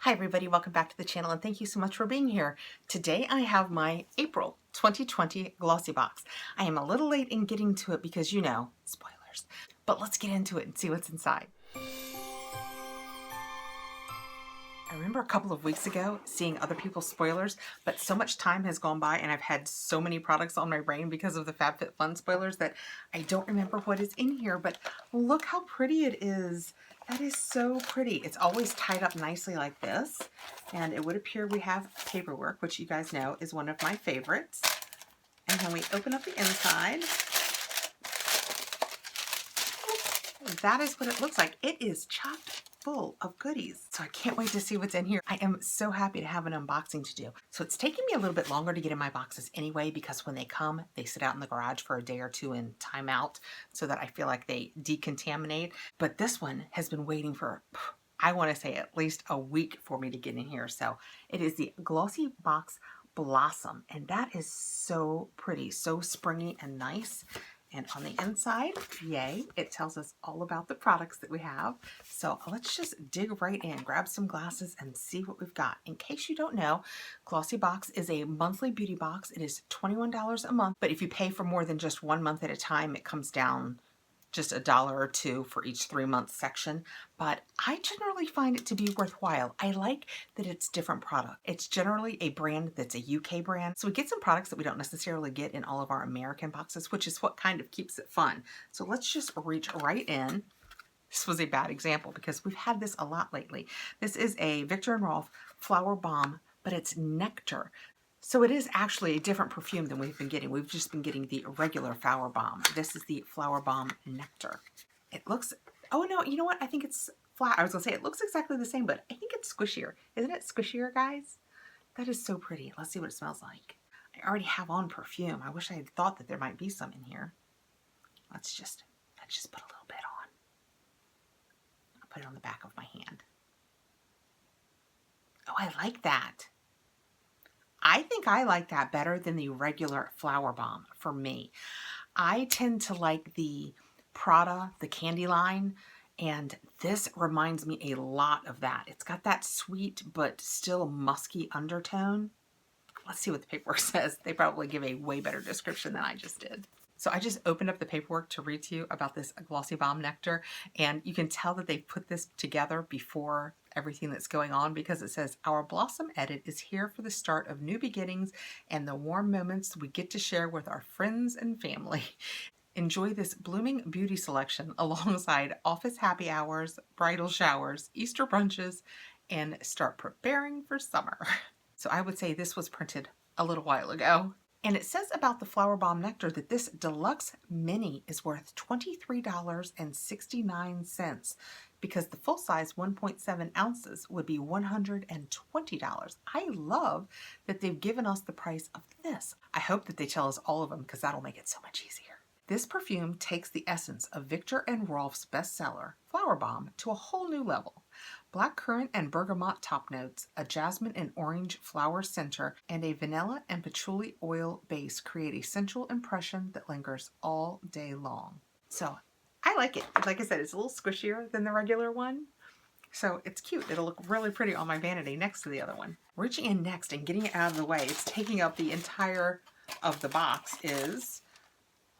Hi everybody, welcome back to the channel and thank you so much for being here. Today I have my April 2020 Glossybox. I am a little late in getting to it because you know, spoilers, but let's get into it and see what's inside. I remember a couple of weeks ago seeing other people's spoilers, but so much time has gone by and I've had so many products on my brain because of the FabFitFun spoilers that I don't remember what is in here, but look how pretty it is. That is so pretty. It's always tied up nicely like this, and it would appear we have paperwork, which you guys know is one of my favorites. And when we open up the inside, that is what it looks like. It is chocked full of goodies. So I can't wait to see what's in here. I am so happy to have an unboxing to do. So it's taking me a little bit longer to get in my boxes anyway, because when they come, they sit out in the garage for a day or two in timeout so that I feel like they decontaminate. But this one has been waiting for, I want to say at least a week for me to get in here. So it is the Glossybox Blossom, and that is so pretty, so springy and nice. And on the inside, yay, it tells us all about the products that we have. So let's just dig right in, grab some glasses and see what we've got. In case you don't know, Glossybox is a monthly beauty box. It is $21 a month, but if you pay for more than just 1 month at a time, it comes down just $1 or $2 for each 3-month section, but I generally find it to be worthwhile. I like that it's different product. It's generally a brand that's a UK brand, so we get some products that we don't necessarily get in all of our American boxes, which is what kind of keeps it fun. So let's just reach right in. This was a bad example because we've had this a lot lately. This is a Viktor & Rolf Flower Bomb, but it's nectar. So it is actually a different perfume than we've been getting. We've just been getting the regular Flower Bomb. This is the Flower Bomb Nectar. It looks, oh no, you know what? I think it's flat. I was gonna say it looks exactly the same, but I think it's squishier. Isn't it squishier, guys? That is so pretty. Let's see what it smells like. I already have on perfume. I wish I had thought that there might be some in here. Let's just put a little bit on. I'll put it on the back of my hand. Oh, I like that. I think I like that better than the regular Flower Bomb for me. I tend to like the Prada, the candy line, and this reminds me a lot of that. It's got that sweet but still musky undertone. Let's see what the paperwork says. They probably give a way better description than I just did. So I just opened up the paperwork to read to you about this Glossy Bomb Nectar, and you can tell that they put this together before everything that's going on, because it says, our Blossom Edit is here for the start of new beginnings and the warm moments we get to share with our friends and family. Enjoy this blooming beauty selection alongside office happy hours, bridal showers, Easter brunches, and start preparing for summer. So I would say this was printed a little while ago. And it says about the Flower Bomb Nectar that this deluxe mini is worth $23.69 because the full size 1.7 ounces would be $120. I love that they've given us the price of this. I hope that they tell us all of them because that'll make it so much easier. This perfume takes the essence of Viktor & Rolf's bestseller, Flower Bomb, to a whole new level. Blackcurrant and bergamot top notes, a jasmine and orange flower center, and a vanilla and patchouli oil base create a sensual impression that lingers all day long. So I like it. Like I said, it's a little squishier than the regular one. So it's cute. It'll look really pretty on my vanity next to the other one. Reaching in next and getting it out of the way, it's taking up the entire of the box, is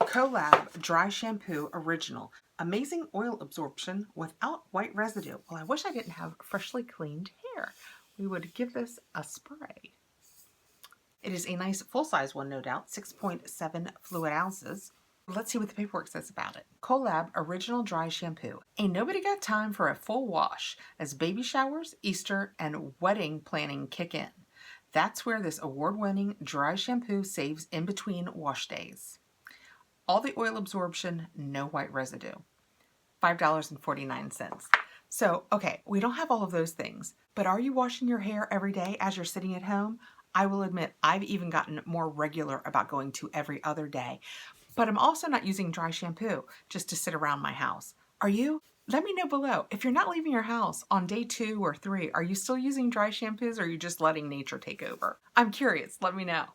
Collab Dry Shampoo Original. Amazing oil absorption without white residue. Well, I wish I didn't have freshly cleaned hair. We would give this a spray. It is a nice full-size one, no doubt, 6.7 fluid ounces. Let's see what the paperwork says about it. Collab Original Dry Shampoo. Ain't nobody got time for a full wash as baby showers, Easter, and wedding planning kick in. That's where this award-winning dry shampoo saves in between wash days. All the oil absorption, no white residue. $5.49. So, okay, we don't have all of those things, but are you washing your hair every day as you're sitting at home? I will admit, I've even gotten more regular about going to every other day, but I'm also not using dry shampoo just to sit around my house. Are you? Let me know below. If you're not leaving your house on day 2 or 3, are you still using dry shampoos or are you just letting nature take over? I'm curious, let me know.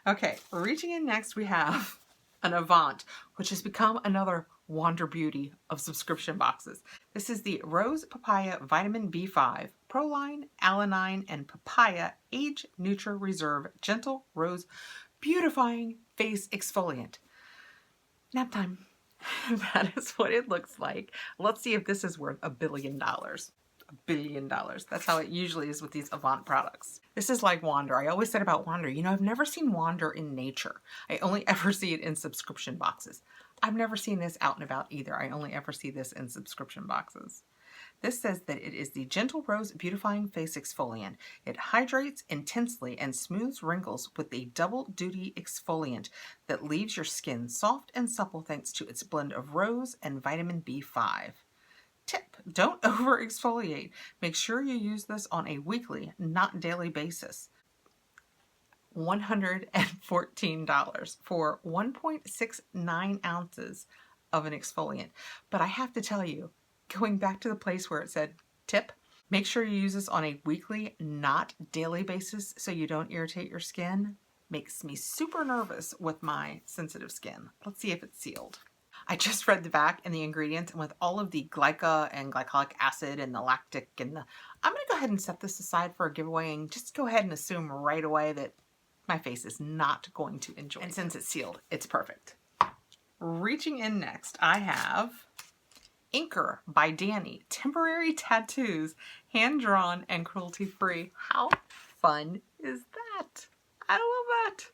Okay, reaching in next we have an Avant, which has become another Wander Beauty of subscription boxes. This is the Rose Papaya Vitamin B5, Proline, Alanine, and Papaya Age Neutral Reserve Gentle Rose Beautifying Face Exfoliant. Nap time. That is what it looks like. Let's see if this is worth $1 billion. $1 billion. That's how it usually is with these Avant products. This is like Wander. I always said about Wander, you know, I've never seen Wander in nature. I only ever see it in subscription boxes. I've never seen this out and about either. I only ever see this in subscription boxes. This says that it is the Gentle Rose Beautifying Face Exfoliant. It hydrates intensely and smooths wrinkles with a double-duty exfoliant that leaves your skin soft and supple thanks to its blend of rose and vitamin B5. Tip: don't over exfoliate. Make sure you use this on a weekly, not daily basis. $114 for 1.69 ounces of an exfoliant. But I have to tell you, going back to the place where it said tip, make sure you use this on a weekly, not daily basis so you don't irritate your skin. Makes me super nervous with my sensitive skin. Let's see if it's sealed. I just read the back and the ingredients, and with all of the glyca and glycolic acid and the lactic and the... I'm going to go ahead and set this aside for a giveaway and just go ahead and assume right away that my face is not going to enjoy it. And since it's sealed, it's perfect. Reaching in next, I have Inker by Danny. Temporary tattoos, hand-drawn and cruelty-free. How fun is that? I love that.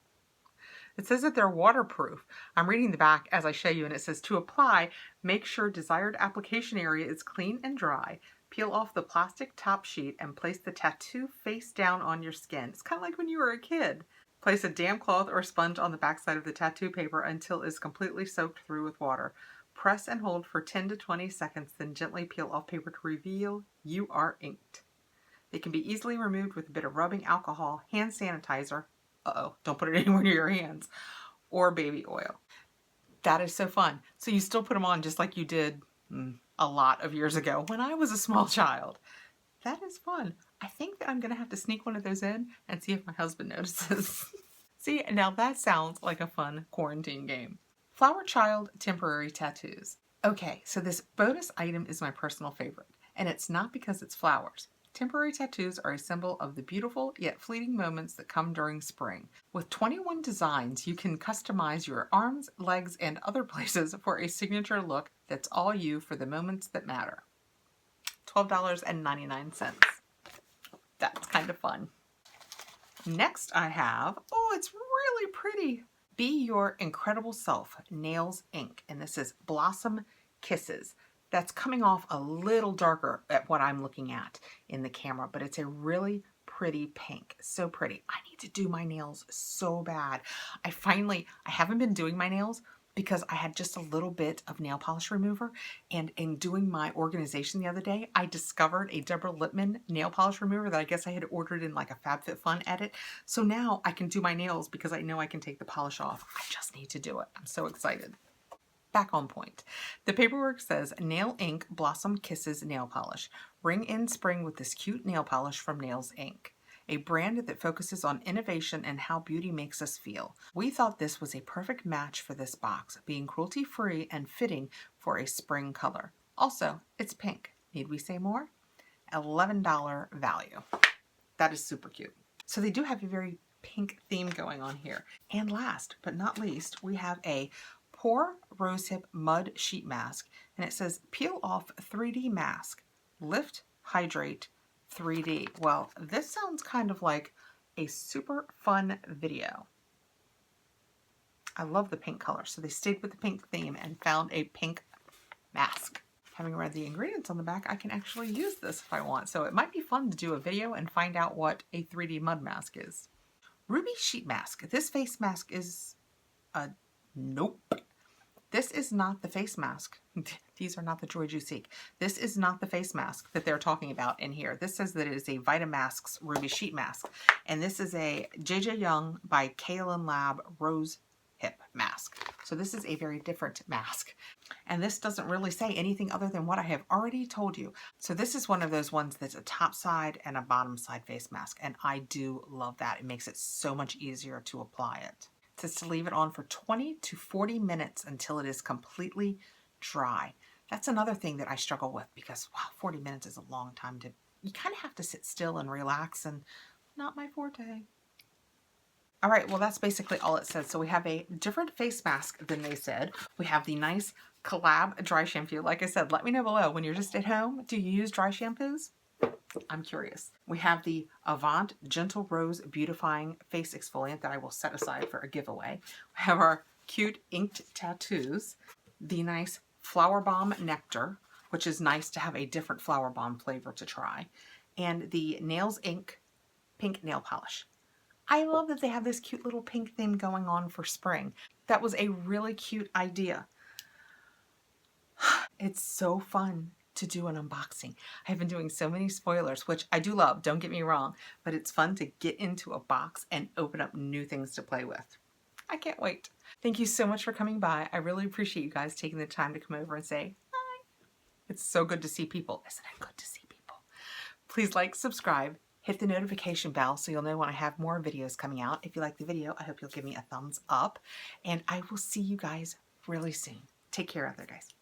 It says that they're waterproof. I'm reading the back as I show you, and it says to apply, make sure desired application area is clean and dry. Peel off the plastic top sheet and place the tattoo face down on your skin. It's kind of like when you were a kid. Place a damp cloth or sponge on the backside of the tattoo paper until it is completely soaked through with water. Press and hold for 10 to 20 seconds, then gently peel off paper to reveal you are inked. They can be easily removed with a bit of rubbing alcohol, hand sanitizer, don't put it anywhere near your hands, or baby oil. That is so fun. So you still put them on just like you did a lot of years ago when I was a small child. That is fun. I think that I'm going to have to sneak one of those in and see if my husband notices. See, now that sounds like a fun quarantine game. Flower Child Temporary Tattoos. Okay, so this bonus item is my personal favorite, and it's not because it's flowers. Temporary tattoos are a symbol of the beautiful yet fleeting moments that come during spring. With 21 designs, you can customize your arms, legs, and other places for a signature look that's all you for the moments that matter. $12.99. That's kind of fun. Next I have, it's really pretty. Be Your Incredible Self Nails Ink, and this is Blossom Kisses. That's coming off a little darker at what I'm looking at in the camera, but it's a really pretty pink. So pretty. I need to do my nails so bad. I haven't been doing my nails because I had just a little bit of nail polish remover, and in doing my organization the other day, I discovered a Deborah Lippmann nail polish remover that I guess I had ordered in like a FabFitFun edit. So now I can do my nails because I know I can take the polish off. I just need to do it. I'm so excited. Back on point. The paperwork says Nail Ink Blossom Kisses Nail Polish. Ring in spring with this cute nail polish from Nails Ink, a brand that focuses on innovation and how beauty makes us feel. We thought this was a perfect match for this box, being cruelty-free and fitting for a spring color. Also, it's pink. Need we say more? $11 value. That is super cute. So they do have a very pink theme going on here. And last but not least, we have a Pore Rosehip Mud Sheet Mask, and it says peel off 3D mask, lift, hydrate, 3D. Well, this sounds kind of like a super fun video. I love the pink color, so they stayed with the pink theme and found a pink mask. Having read the ingredients on the back, I can actually use this if I want, so it might be fun to do a video and find out what a 3D mud mask is. Ruby Sheet Mask. This face mask is a nope. This is not the face mask. These are not the Joy You Seek. This is not the face mask that they're talking about in here. This says that it is a Vitamasks Ruby Sheet Mask. And this is a JJ Young by Kaolin Lab Rose Hip Mask. So this is a very different mask. And this doesn't really say anything other than what I have already told you. So this is one of those ones that's a top side and a bottom side face mask. And I do love that. It makes it so much easier to apply it. It says to leave it on for 20 to 40 minutes until it is completely dry. That's another thing that I struggle with because, wow, 40 minutes is a long time to, you kind of have to sit still and relax, and not my forte. All right, well, that's basically all it says. So we have a different face mask than they said. We have the nice Collab dry shampoo. Like I said, let me know below, when you're just at home, do you use dry shampoos? I'm curious. We have the Avant Gentle Rose Beautifying Face Exfoliant that I will set aside for a giveaway. We have our cute inked tattoos, the nice Flower Bomb Nectar, which is nice to have a different Flower Bomb flavor to try, and the Nails Ink Pink Nail Polish. I love that they have this cute little pink theme going on for spring. That was a really cute idea. It's so fun to do an unboxing. I've been doing so many spoilers, which I do love, don't get me wrong, but it's fun to get into a box and open up new things to play with. I can't wait. Thank you so much for coming by. I really appreciate you guys taking the time to come over and say hi. It's so good to see people. Isn't it good to see people? Please like, subscribe, hit the notification bell so you'll know when I have more videos coming out. If you like the video, I hope you'll give me a thumbs up, and I will see you guys really soon. Take care out there, guys.